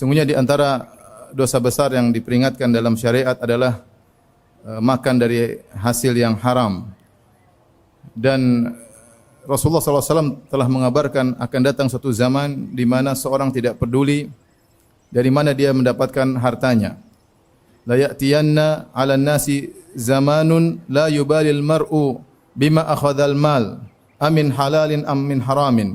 Sungguhnya di antara dosa besar yang diperingatkan dalam syariat adalah makan dari hasil yang haram. Dan Rasulullah SAW telah mengabarkan akan datang suatu zaman di mana seorang tidak peduli dari mana dia mendapatkan hartanya. La ya'tiyanna 'alan nasi zamanun la yubalil mar'u bima akhadhal mal amin halalin am min haramin.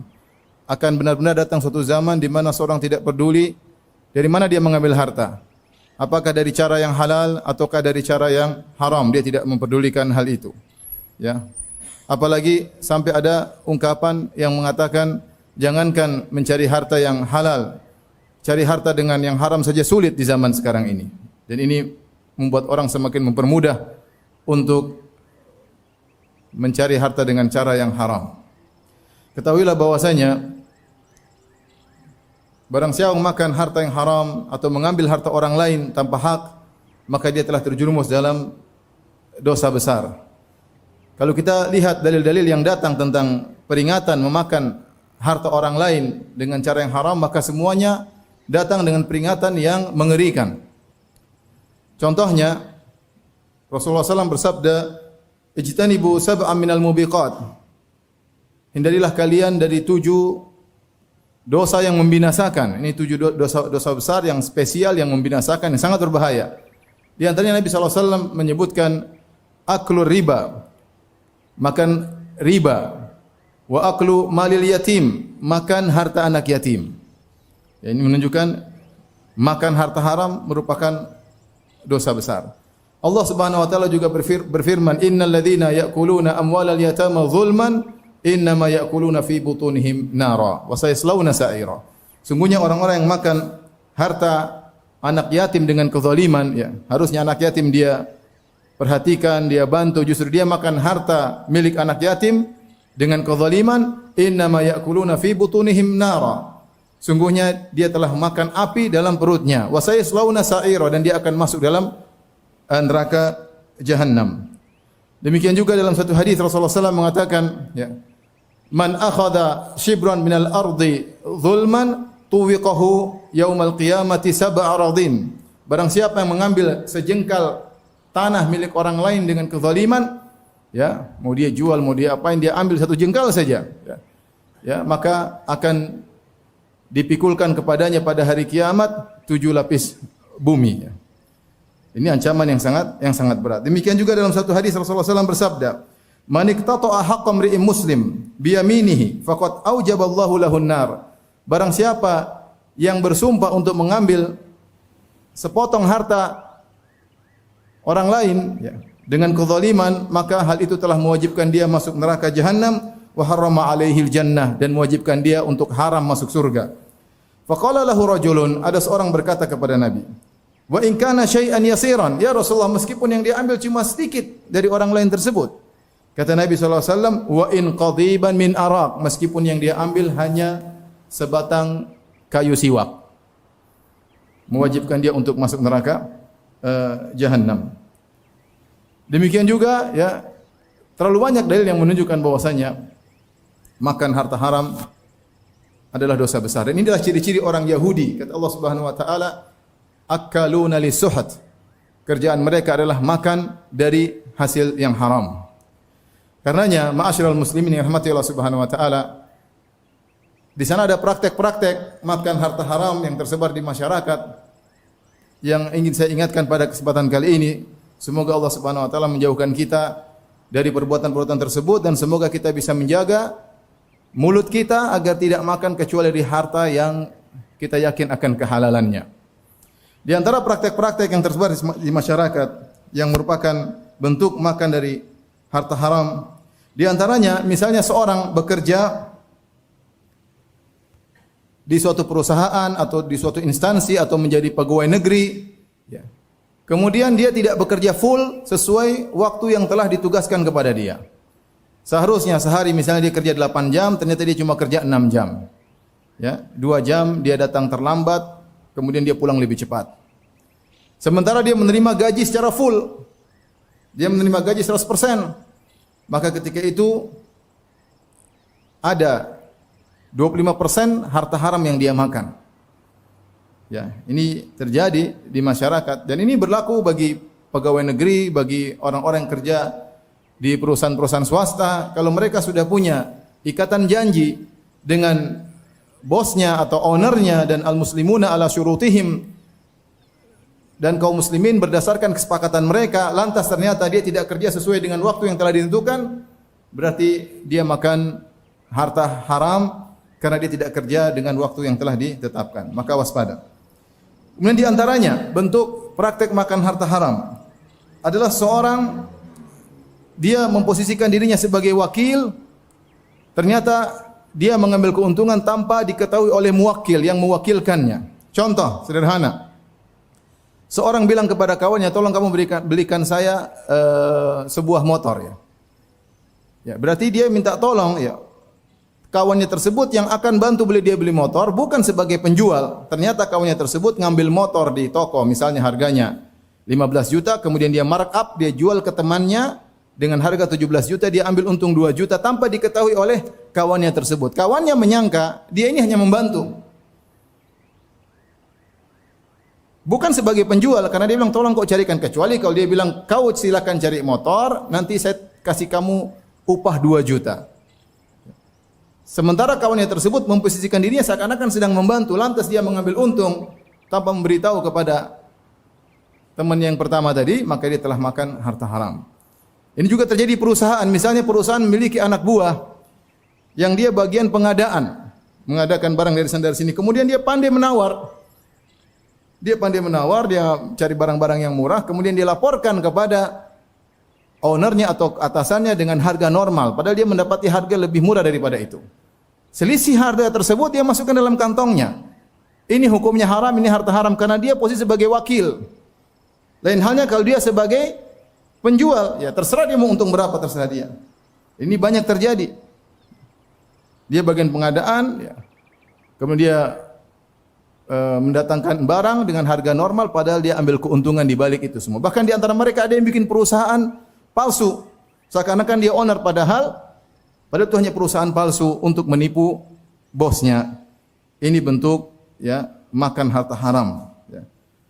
Akan benar-benar datang suatu zaman di mana seorang tidak peduli dari mana dia mengambil harta. Apakah dari cara yang halal ataukah dari cara yang haram, dia tidak mempedulikan hal itu. Ya. Apalagi sampai ada ungkapan yang mengatakan jangankan mencari harta yang halal, cari harta dengan yang haram saja sulit di zaman sekarang ini. Dan ini membuat orang semakin mempermudah untuk mencari harta dengan cara yang haram. Ketahuilah bahwasanya barang siapa makan harta yang haram atau mengambil harta orang lain tanpa hak, maka dia telah terjerumus dalam dosa besar. Kalau kita lihat dalil-dalil yang datang tentang peringatan memakan harta orang lain dengan cara yang haram, maka semuanya datang dengan peringatan yang mengerikan. Contohnya, Rasulullah SAW bersabda, "Ijtanibu sab'an minal mubiqat." Hindarilah kalian dari 7 dosa yang membinasakan. Ini 7 dosa besar yang spesial yang membinasakan, yang sangat berbahaya. Di antaranya Nabi SAW menyebutkan aklur riba, makan riba, wa aklu malil yatim, makan harta anak yatim. Ya, ini menunjukkan makan harta haram merupakan dosa besar. Allah Subhanahu wa taala juga berfirman, "Innal ladzina ya'kuluna amwalal yatama dzulman innama ya'kuluna fi butunihim nara wa sayaslawna sa'ira." Sungguhnya orang-orang yang makan harta anak yatim dengan kezaliman, ya, harusnya anak yatim dia perhatikan, dia bantu, justru dia makan harta milik anak yatim dengan kezaliman, innama ya'kuluna fi butunihim nara. Sungguhnya dia telah makan api dalam perutnya, wa sayaslawna sa'ira, dan dia akan masuk dalam neraka Jahannam. Demikian juga dalam satu hadis Rasulullah SAW mengatakan, ya, man akhadha shibran minal ardi zulman tuwiqahu yaumal qiyamati sab'a aradin. Barang siapa yang mengambil sejengkal tanah milik orang lain dengan kezaliman, ya, mau dia jual, mau dia apain, dia ambil satu jengkal saja, ya, maka akan dipikulkan kepadanya pada hari kiamat 7 lapis bumi. Ya. Ini ancaman yang sangat berat. Demikian juga dalam satu hadis Rasulullah SAW bersabda, "Man iqtata'a haqqa imri'in muslim biyaminihi faqad aujaballahu lahun nar." Barang siapa yang bersumpah untuk mengambil sepotong harta orang lain, ya, dengan kezaliman, maka hal itu telah mewajibkan dia masuk neraka Jahannam, wa harrama alaihil jannah, dan mewajibkan dia untuk haram masuk surga. Faqala lahu rajulun, ada seorang berkata kepada Nabi, "Wa in kana syai'an yasiran." Ya Rasulullah, meskipun yang diambil cuma sedikit dari orang lain tersebut. Kata Nabi SAW, "Wa in qadiban min araq." Meskipun yang dia ambil hanya sebatang kayu siwak, mewajibkan dia untuk masuk neraka Jahannam. Demikian juga, ya, terlalu banyak dalil yang menunjukkan bahwasanya makan harta haram adalah dosa besar. Dan inilah ciri-ciri orang Yahudi. Kata Allah Subhanahu wa taala, "Akaluna lisuhat." Kerjaan mereka adalah makan dari hasil yang haram. Karenanya, ma'asyiral muslimin yang dirahmati Allah Subhanahu wa taala, di sana ada praktek-praktek makan harta haram yang tersebar di masyarakat yang ingin saya ingatkan pada kesempatan kali ini. Semoga Allah Subhanahu wa taala menjauhkan kita dari perbuatan-perbuatan tersebut, dan semoga kita bisa menjaga mulut kita agar tidak makan kecuali dari harta yang kita yakin akan kehalalannya. Di antara praktek-praktek yang tersebar di masyarakat yang merupakan bentuk makan dari harta haram, di antaranya misalnya seorang bekerja di suatu perusahaan atau di suatu instansi atau menjadi pegawai negeri, ya. Kemudian dia tidak bekerja full sesuai waktu yang telah ditugaskan kepada dia. Seharusnya sehari misalnya dia kerja 8 jam, ternyata dia cuma kerja 6 jam. Ya, 2 jam dia datang terlambat, kemudian dia pulang lebih cepat. Sementara dia menerima gaji secara full. Dia menerima gaji 100%. Maka ketika itu ada 25% harta haram yang dia makan. Ya, ini terjadi di masyarakat dan ini berlaku bagi pegawai negeri, bagi orang-orang yang kerja di perusahaan-perusahaan swasta. Kalau mereka sudah punya ikatan janji dengan bosnya atau ownernya dan al-muslimuna ala syurutihim, dan kaum muslimin berdasarkan kesepakatan mereka, lantas ternyata dia tidak kerja sesuai dengan waktu yang telah ditentukan, berarti dia makan harta haram karena dia tidak kerja dengan waktu yang telah ditetapkan. Maka waspada. Kemudian di antaranya bentuk praktek makan harta haram adalah seorang dia memposisikan dirinya sebagai wakil, ternyata dia mengambil keuntungan tanpa diketahui oleh muwakil yang mewakilkannya. Contoh sederhana. Seorang bilang kepada kawannya, "Tolong kamu belikan saya sebuah motor," ya. Ya, berarti dia minta tolong, ya. Kawannya tersebut yang akan bantu dia beli motor bukan sebagai penjual. Ternyata kawannya tersebut ngambil motor di toko, misalnya harganya 15 juta, kemudian dia markup, dia jual ke temannya dengan harga 17 juta, dia ambil untung 2 juta tanpa diketahui oleh kawannya tersebut. Kawannya menyangka dia ini hanya membantu. Bukan sebagai penjual, karena dia bilang tolong kau carikan, kecuali kalau dia bilang kau silakan cari motor, nanti saya kasih kamu upah 2 juta. Sementara kawannya tersebut memposisikan dirinya seakan-akan sedang membantu, lantas dia mengambil untung tanpa memberitahu kepada teman yang pertama tadi, maka dia telah makan harta haram. Ini juga terjadi di perusahaan, misalnya perusahaan memiliki anak buah yang dia bagian pengadaan, mengadakan barang dari sana dari sini, kemudian dia pandai menawar. Dia cari barang-barang yang murah, kemudian dia laporkan kepada ownernya atau atasannya dengan harga normal, padahal dia mendapati harga lebih murah daripada itu. Selisih harga tersebut dia masukkan dalam kantongnya. Ini hukumnya haram, ini harta haram karena dia posisi sebagai wakil. Lain halnya kalau dia sebagai penjual, ya terserah dia mau untung berapa, terserah dia. Ini banyak terjadi. Dia bagian pengadaan, ya. Kemudian dia mendatangkan barang dengan harga normal, padahal dia ambil keuntungan di balik itu semua. Bahkan di antara mereka ada yang bikin perusahaan palsu, seakan-akan dia owner, padahal itu hanya perusahaan palsu untuk menipu bosnya. Ini bentuk, ya, makan harta haram. Ya.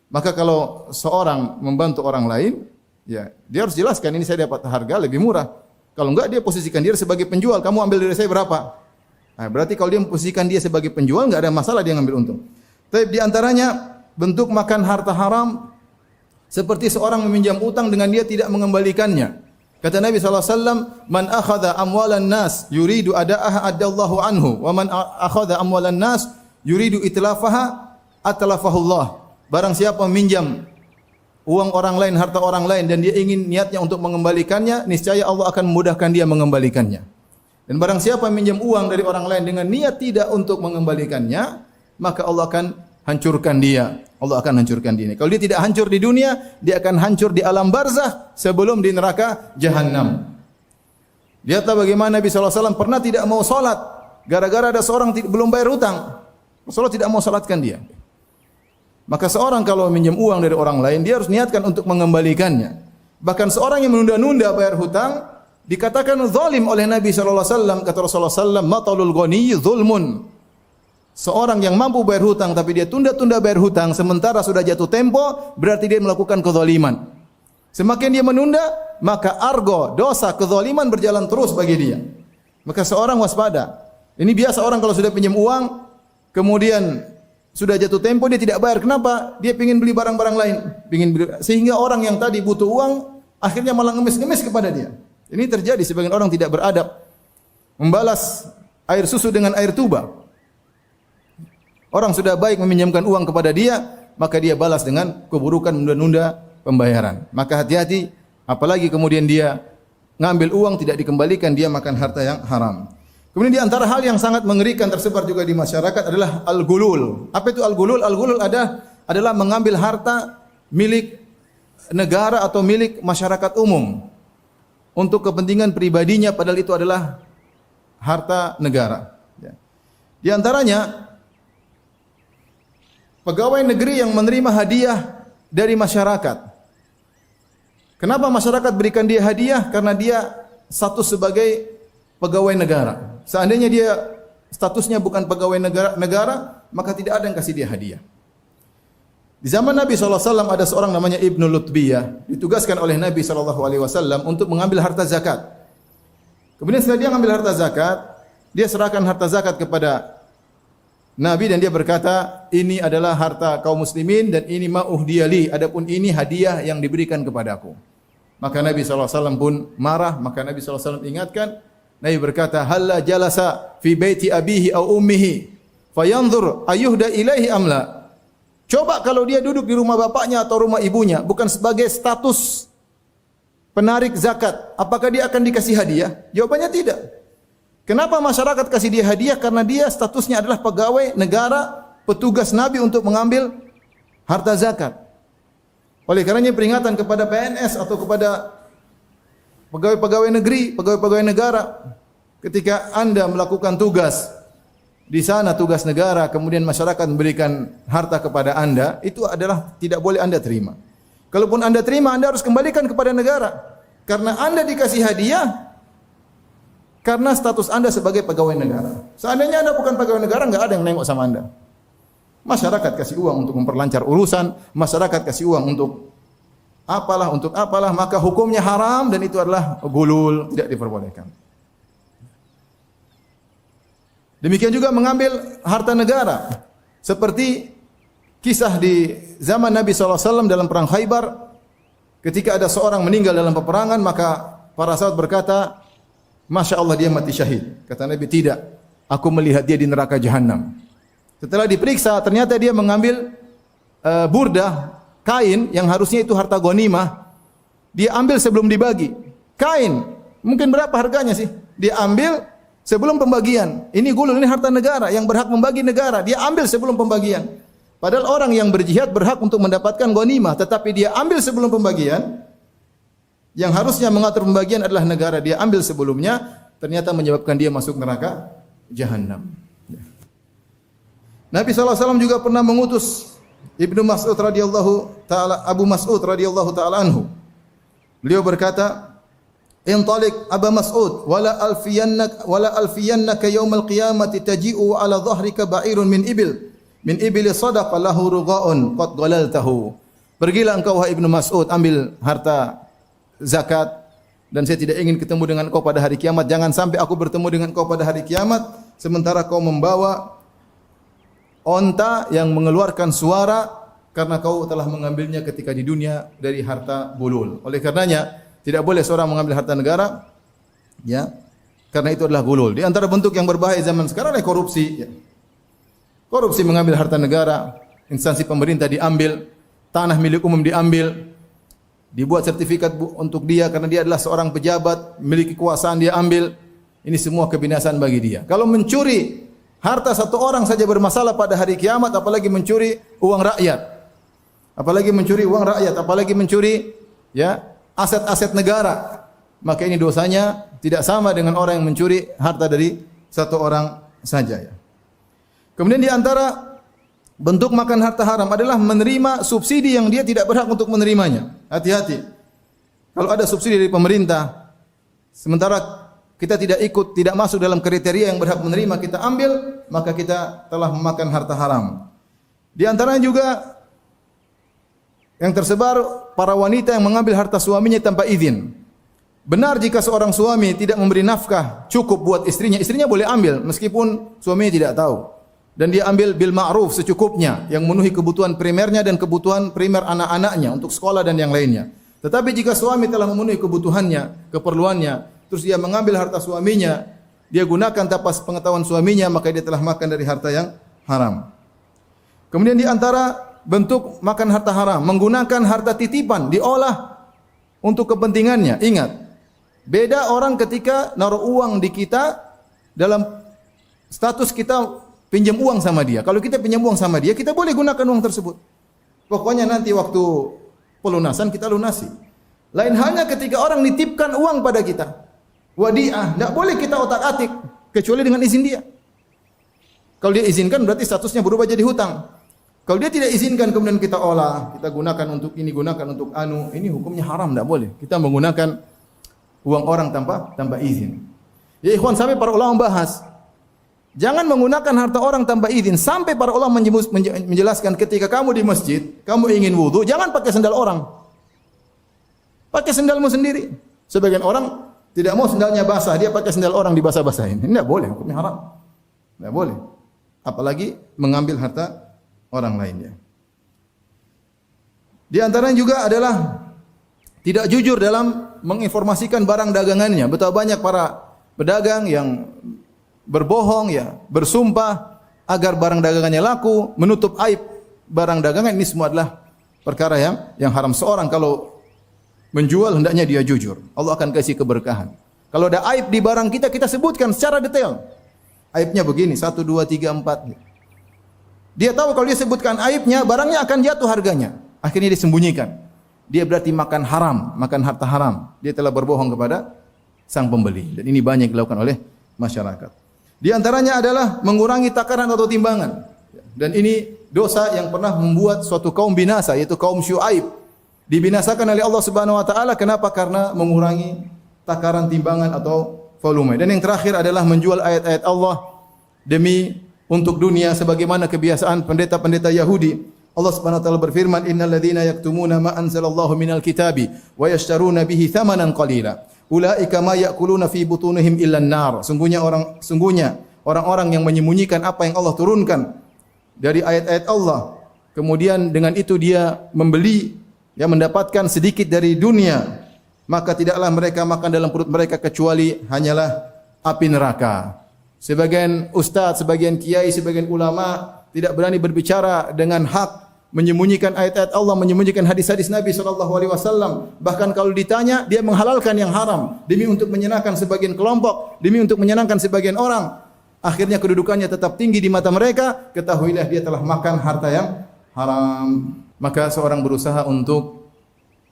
Maka kalau seorang membantu orang lain, ya dia harus jelaskan, ini saya dapat harga lebih murah. Kalau enggak, dia posisikan dia sebagai penjual, kamu ambil dari saya berapa? Nah, berarti kalau dia memposisikan dia sebagai penjual, enggak ada masalah dia ngambil untung. Tapi di antaranya bentuk makan harta haram seperti seorang meminjam utang dengan dia tidak mengembalikannya. Kata Nabi SAW, "Man akhadha amwalan nas yuridu ada'aha adallahu anhu, wa man akhadha amwalan nas yuridu itlafaha atlafahullah." Barang siapa meminjam uang orang lain, harta orang lain, dan dia ingin niatnya untuk mengembalikannya, niscaya Allah akan memudahkan dia mengembalikannya. Dan barang siapa meminjam uang dari orang lain dengan niat tidak untuk mengembalikannya, maka Allah akan hancurkan dia. Allah akan hancurkan dia. Kalau dia tidak hancur di dunia, dia akan hancur di alam barzakh sebelum di neraka jahanam. Lihatlah bagaimana Nabi SAW pernah tidak mau salat gara-gara ada seorang belum bayar hutang. Rasulullah tidak mau salatkan dia. Maka seorang kalau minjam uang dari orang lain, dia harus niatkan untuk mengembalikannya. Bahkan seorang yang menunda-nunda bayar hutang dikatakan zalim oleh Nabi SAW. Kata Rasulullah SAW, "Matalul ghani zulmun." Seorang yang mampu bayar hutang tapi dia tunda-tunda bayar hutang sementara sudah jatuh tempo, berarti dia melakukan kezaliman. Semakin dia menunda, maka argo, dosa, kezaliman berjalan terus bagi dia. Maka seorang waspada. Ini biasa orang kalau sudah pinjam uang, kemudian sudah jatuh tempo dia tidak bayar. Kenapa? Dia ingin beli barang-barang lain, sehingga orang yang tadi butuh uang akhirnya malah ngemis-ngemis kepada dia. Ini terjadi, sebagian orang tidak beradab, membalas air susu dengan air tuba. Orang sudah baik meminjamkan uang kepada dia, maka dia balas dengan keburukan, menunda-nunda pembayaran. Maka hati-hati, apalagi kemudian dia ngambil uang tidak dikembalikan, dia makan harta yang haram. Kemudian di antara hal yang sangat mengerikan tersebar juga di masyarakat adalah al-gulul. Apa itu al-gulul? Al-gulul adalah mengambil harta milik negara atau milik masyarakat umum untuk kepentingan pribadinya, padahal itu adalah harta negara. Di antaranya pegawai negeri yang menerima hadiah dari masyarakat. Kenapa masyarakat berikan dia hadiah? Karena dia status sebagai pegawai negara. Seandainya dia statusnya bukan pegawai negara, maka tidak ada yang kasih dia hadiah. Di zaman Nabi SAW ada seorang namanya Ibnu Lutbiyah, ditugaskan oleh Nabi SAW untuk mengambil harta zakat. Kemudian setelah dia mengambil harta zakat, dia serahkan harta zakat kepada Nabi dan dia berkata, ini adalah harta kaum muslimin dan ini ma uhdiyali, adapun ini hadiah yang diberikan kepadaku. Maka Nabi SAW pun marah, maka Nabi SAW ingatkan, Nabi berkata, halla jalasa fi baiti abihi au ummihi fayanzur ayyuhda ilaihi amla. Coba kalau dia duduk di rumah bapaknya atau rumah ibunya, bukan sebagai status penarik zakat, apakah dia akan dikasih hadiah? Jawabannya tidak. Kenapa masyarakat kasih dia hadiah? Karena dia statusnya adalah pegawai negara, petugas Nabi untuk mengambil harta zakat. Oleh karenanya peringatan kepada PNS atau kepada pegawai-pegawai negeri, pegawai-pegawai negara, ketika Anda melakukan tugas di sana, tugas negara, kemudian masyarakat memberikan harta kepada Anda, itu adalah tidak boleh Anda terima. Kalaupun Anda terima, Anda harus kembalikan kepada negara. Karena Anda dikasih hadiah karena status Anda sebagai pegawai negara. Seandainya Anda bukan pegawai negara, enggak ada yang nengok sama Anda. Masyarakat kasih uang untuk memperlancar urusan, masyarakat kasih uang untuk apalah, maka hukumnya haram dan itu adalah gulul, tidak diperbolehkan. Demikian juga mengambil harta negara. Seperti kisah di zaman Nabi SAW dalam perang Khaybar. Ketika ada seorang meninggal dalam peperangan, maka para sahabat berkata, Masya Allah dia mati syahid. Kata Nabi, tidak. Aku melihat dia di neraka Jahannam. Setelah diperiksa, ternyata dia mengambil burdah, kain yang harusnya itu harta ghanimah. Dia ambil sebelum dibagi. Kain, mungkin berapa harganya sih? Dia ambil sebelum pembagian. Ini gulul, ini harta negara yang berhak membagi negara. Dia ambil sebelum pembagian. Padahal orang yang berjihad berhak untuk mendapatkan ghanimah, tetapi dia ambil sebelum pembagian. Yang harusnya mengatur pembagian adalah negara. Dia ambil sebelumnya, ternyata menyebabkan dia masuk neraka Jahannam. Nabi SAW juga pernah mengutus Ibnu Mas'ud radhiyallahu taala, Abu Mas'ud radhiyallahu taala anhu. Beliau berkata, Intalik Aba Mas'ud wala alfiyannaka yaumal qiyamati taji'u ala dhahrika ba'irun min ibli sadaqa lahu rughaun qad dhalaltahu. Pergilah engkau wahai Ibnu Mas'ud, ambil harta zakat dan saya tidak ingin ketemu dengan kau pada hari kiamat. Jangan sampai aku bertemu dengan kau pada hari kiamat sementara kau membawa onta yang mengeluarkan suara karena kau telah mengambilnya ketika di dunia dari harta bulul. Oleh karenanya tidak boleh seorang mengambil harta negara, ya, karena itu adalah gulul. Di antara bentuk yang berbahaya zaman sekarang adalah korupsi. Ya. Korupsi mengambil harta negara, instansi pemerintah diambil, tanah milik umum diambil, dibuat sertifikat untuk dia karena dia adalah seorang pejabat, memiliki kekuasaan dia ambil. Ini semua kebinasaan bagi dia. Kalau mencuri harta satu orang saja bermasalah pada hari kiamat, apalagi mencuri uang rakyat, apalagi mencuri uang rakyat, apalagi mencuri, ya, aset-aset negara, maka ini dosanya tidak sama dengan orang yang mencuri harta dari satu orang saja. Ya. Kemudian di antara bentuk makan harta haram adalah menerima subsidi yang dia tidak berhak untuk menerimanya. Hati-hati. Kalau ada subsidi dari pemerintah, sementara kita tidak masuk dalam kriteria yang berhak menerima, kita ambil, maka kita telah memakan harta haram. Di antaranya juga yang tersebar para wanita yang mengambil harta suaminya tanpa izin. Benar jika seorang suami tidak memberi nafkah cukup buat istrinya, istrinya boleh ambil meskipun suaminya tidak tahu. Dan dia ambil bil ma'ruf secukupnya yang memenuhi kebutuhan primernya dan kebutuhan primer anak-anaknya untuk sekolah dan yang lainnya. Tetapi jika suami telah memenuhi kebutuhannya, keperluannya, terus dia mengambil harta suaminya, dia gunakan tanpa pengetahuan suaminya, maka dia telah makan dari harta yang haram. Kemudian di antara bentuk makan harta haram, menggunakan harta titipan, diolah untuk kepentingannya. Ingat, beda orang ketika naruh uang di kita dalam status kita pinjam uang sama dia. Kalau kita pinjam uang sama dia, kita boleh gunakan uang tersebut. Pokoknya nanti waktu pelunasan kita lunasi. Lain halnya ketika orang nitipkan uang pada kita. Wadiah, tidak boleh kita otak-atik kecuali dengan izin dia. Kalau dia izinkan berarti statusnya berubah jadi hutang. Kalau dia tidak izinkan kemudian kita olah, kita gunakan untuk ini, gunakan untuk anu, ini hukumnya haram, tidak boleh. Kita menggunakan uang orang tanpa izin. Ya ikhwan, sampai para ulama bahas Jangan menggunakan harta orang tanpa izin. Sampai para ulama menjelaskan ketika kamu di masjid, kamu ingin wudu, jangan pakai sendal orang. Pakai sendalmu sendiri. Sebagian orang tidak mau sendalnya basah, dia pakai sendal orang dibasah-basahin. Ini tidak boleh, hukumnya haram. Tidak boleh. Apalagi mengambil harta orang lainnya. Di antaranya juga adalah tidak jujur dalam menginformasikan barang dagangannya. Betapa banyak para pedagang yang berbohong, ya, bersumpah agar barang dagangannya laku, menutup aib barang dagangan. Ini semua adalah perkara yang haram. Seorang kalau menjual hendaknya dia jujur. Allah akan kasih keberkahan. Kalau ada aib di barang kita, kita sebutkan secara detail. Aibnya begini, 1, 2, 3, 4. Dia tahu kalau dia sebutkan aibnya, barangnya akan jatuh harganya. Akhirnya disembunyikan. Dia berarti makan haram, makan harta haram. Dia telah berbohong kepada sang pembeli. Dan ini banyak dilakukan oleh masyarakat. Di antaranya adalah mengurangi takaran atau timbangan. Dan ini dosa yang pernah membuat suatu kaum binasa, yaitu kaum Syuaib. Dibinasakan oleh Allah Subhanahu wa taala. Kenapa? Karena mengurangi takaran timbangan atau volume. Dan yang terakhir adalah menjual ayat-ayat Allah demi untuk dunia sebagaimana kebiasaan pendeta-pendeta Yahudi. Allah Subhanahu wa taala berfirman, "Innal ladzina yaktumuna ma anzalallahu minal kitabi wa yashtaruna bihi thamanan qalila. Ulaika ma ya'kuluna fi butunihim illa an-nar." Sungguhnya orang-orang yang menyembunyikan apa yang Allah turunkan dari ayat-ayat Allah. Kemudian dengan itu dia membeli, ya, mendapatkan sedikit dari dunia, maka tidaklah mereka makan dalam perut mereka kecuali hanyalah api neraka. Sebagian ustaz, sebagian kiai, sebagian ulama tidak berani berbicara dengan hak, menyembunyikan ayat-ayat Allah, menyembunyikan hadis-hadis Nabi SAW. Bahkan kalau ditanya, dia menghalalkan yang haram demi untuk menyenangkan sebagian kelompok, demi untuk menyenangkan sebagian orang. Akhirnya kedudukannya tetap tinggi di mata mereka. Ketahuilah dia telah makan harta yang haram. Maka seorang berusaha untuk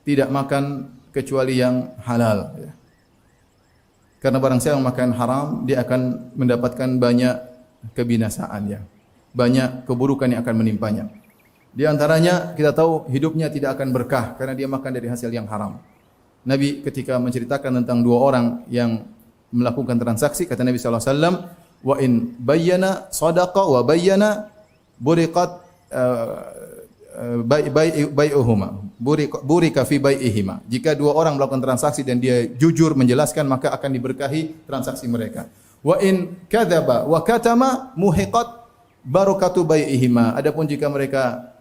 tidak makan kecuali yang halal. Karena barang siapa yang makan haram, dia akan mendapatkan banyak kebinasaan, ya. Banyak keburukan yang akan menimpanya. Di antaranya kita tahu hidupnya tidak akan berkah karena dia makan dari hasil yang haram. Nabi ketika menceritakan tentang dua orang yang melakukan transaksi, kata Nabi SAW, "Wa in bayyana sadaqa wa bayyana buriqat bai'uhuma. Burika fi bai'ihima." Jika dua orang melakukan transaksi dan dia jujur menjelaskan, maka akan diberkahi transaksi mereka. Wa in kadzaba wa katama muhiqat barakatu bai'ihima. Adapun jika mereka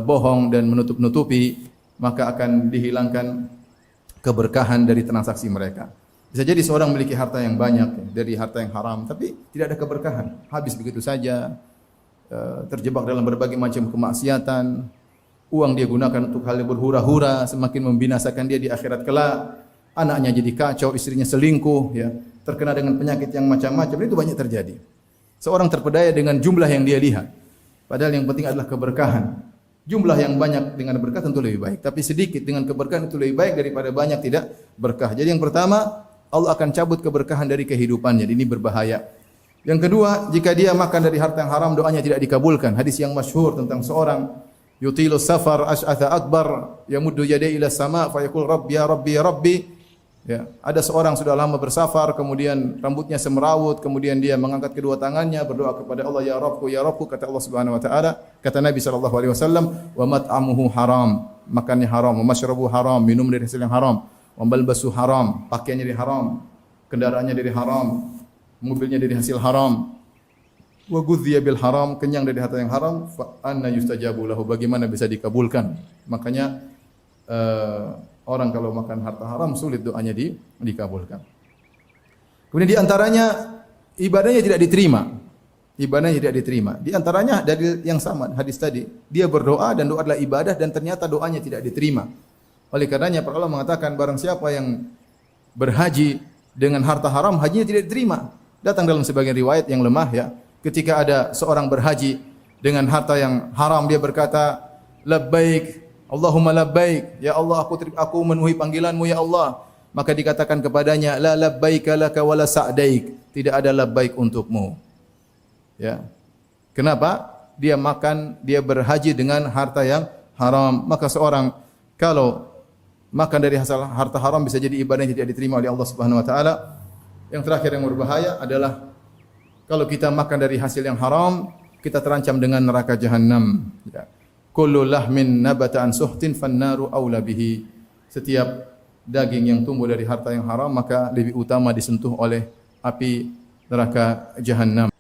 bohong dan menutup-nutupi, maka akan dihilangkan keberkahan dari transaksi mereka. Bisa jadi seorang memiliki harta yang banyak dari harta yang haram, tapi tidak ada keberkahan, habis begitu saja, terjebak dalam berbagai macam kemaksiatan. Uang dia gunakan untuk hal yang berhura-hura, semakin membinasakan dia di akhirat kelak. Anaknya jadi kacau, istrinya selingkuh, ya, terkena dengan penyakit yang macam-macam. Itu banyak terjadi. Seorang terpedaya dengan jumlah yang dia lihat, padahal yang penting adalah keberkahan. Jumlah yang banyak dengan berkah tentu lebih baik, tapi sedikit dengan keberkahan itu lebih baik daripada banyak tidak berkah. Jadi yang pertama, Allah akan cabut keberkahan dari kehidupannya. Ini berbahaya. Yang kedua, jika dia makan dari harta yang haram, doanya tidak dikabulkan. Hadis yang masyhur tentang seorang yutilu safar ash'atha akbar yamuddu yadayhi ila sama fa yaqul rabbi ya rabbi ya rabbi. Ya, ada seorang sudah lama bersafar, kemudian rambutnya semerawut, kemudian dia mengangkat kedua tangannya berdoa kepada Allah, ya Rabbku, kata Allah Subhanahu wa taala. Kata Nabi sallallahu alaihi wasallam, wa mat'amuhu haram, makannya haram, wa mashrabuhu haram, minum dari hasil yang haram, wa malbasu haram, pakaiannya dari haram, kendaraannya dari haram, mobilnya dari hasil haram, wa ghudhiya bil haram, kenyang dari harta yang haram, fa anna yustajabu lahu, bagaimana bisa dikabulkan? Makanya orang kalau makan harta haram sulit doanya dikabulkan. Kemudian di antaranya ibadahnya tidak diterima. Ibadahnya tidak diterima. Di antaranya dalil yang sama hadis tadi. Dia berdoa dan doa adalah ibadah dan ternyata doanya tidak diterima. Oleh karenanya para ulama mengatakan barang siapa yang berhaji dengan harta haram, hajinya tidak diterima. Datang dalam sebagian riwayat yang lemah, ya. Ketika ada seorang berhaji dengan harta yang haram, dia berkata, labbaik Allahumma labbaik, ya Allah aku memenuhi panggilanmu ya Allah. Maka dikatakan kepadanya, la labbaika laka wala sa'daik, tidak ada labbaik untukmu. Ya. Kenapa? Dia berhaji dengan harta yang haram. Maka seorang kalau makan dari hasil harta haram bisa jadi ibadahnya tidak diterima oleh Allah Subhanahu wa taala. Yang terakhir yang berbahaya adalah Kalau kita makan dari hasil yang haram, kita terancam dengan neraka jahanam. Ya. Kullu lahmin nabata an suhtin fannaru aula bihi. Setiap daging yang tumbuh dari harta yang haram maka lebih utama disentuh oleh api neraka jahanam.